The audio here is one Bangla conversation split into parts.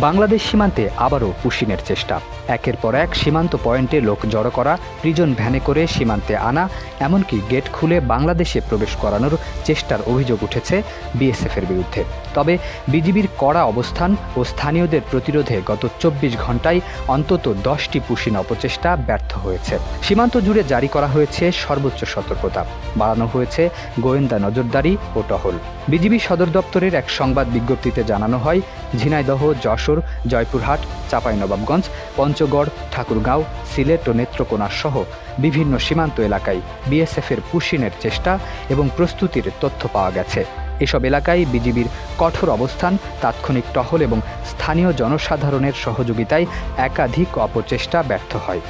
বাংলাদেশ সীমান্তে আবারও পুশিনের চেষ্টা। একের পর এক সীমান্ত পয়েন্টে লোক জড়ো করা, প্রিজন ভ্যানে করে সীমান্তে আনা, এমনকি গেট খুলে বাংলাদেশে প্রবেশ করানোর চেষ্টার অভিযোগ উঠেছে বিএসএফের বিরুদ্ধে। তবে বিজিবির কড়া অবস্থান ও স্থানীয়দের প্রতিরোধে গত ২৪ ঘণ্টায় অন্তত ১০টি পুশিন অপচেষ্টা ব্যর্থ হয়েছে। সীমান্ত জুড়ে জারি করা হয়েছে সর্বোচ্চ সতর্কতা, বাড়ানো হয়েছে গোয়েন্দা নজরদারি ও টহল। বিজিবি সদর দপ্তরের এক সংবাদ বিজ্ঞপ্তিতে জানানো হয়, ঝিনাইদহ, যশোর, জয়পুরহাট, চাঁপাইনবাবগঞ্জ, পঞ্চগড়, ঠাকুরগাঁও, সিলেট ও নেত্রকোনা সহ বিভিন্ন সীমান্ত এলাকায় বিএসএফের পুশিনের চেষ্টা এবং প্রস্তুতির তথ্য পাওয়া গেছে। এসব এলাকায় বিজিবির কঠোর অবস্থান, তাৎক্ষণিক টহল এবং স্থানীয় জনসাধারণের সহযোগিতায় একাধিক অপচেষ্টা ব্যর্থ হয়।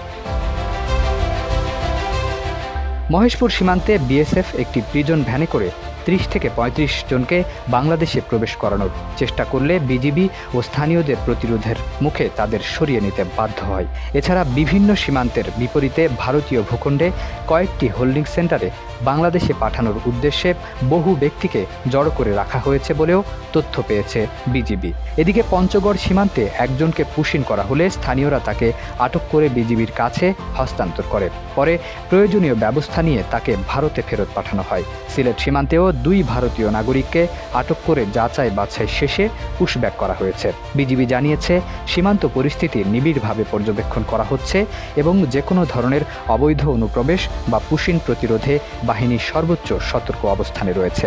মহেশপুর সীমান্তে বিএসএফ একটি প্রিজন ভ্যানে করে ৩০ থেকে ৩৫ জনকে বাংলাদেশে প্রবেশ করানোর চেষ্টা করলে বিজিবি ও স্থানীয়দের প্রতিরোধের মুখে তাদের সরিয়ে নিতে বাধ্য হয়। এছাড়া বিভিন্ন সীমান্তের বিপরীতে ভারতীয় ভূখণ্ডে কয়েকটি হোল্ডিং সেন্টারে বাংলাদেশে পাঠানোর উদ্দেশ্যে বহু ব্যক্তিকে জড়ো করে রাখা হয়েছে বলেও তথ্য পেয়েছে বিজিবি। এদিকে পঞ্চগড় সীমান্তে একজনকে পুশিন করা হলে স্থানীয়রা তাকে আটক করে বিজিবির কাছে হস্তান্তর করে। পরে প্রয়োজনীয় ব্যবস্থা নিয়ে তাকে ভারতে ফেরত পাঠানো হয়। সিলেট সীমান্তেও ২ ভারতীয় নাগরিককে আটক করে যাচাই বাছাই শেষে পুশব্যাক করা হয়েছে। বিজিবি জানিয়েছে, সীমান্ত পরিস্থিতি নিবিড়ভাবে পর্যবেক্ষণ করা হচ্ছে এবং যে কোনো ধরনের অবৈধ অনুপ্রবেশ বা পুশিন প্রতিরোধে বাহিনী সর্বোচ্চ সতর্ক অবস্থানে রয়েছে।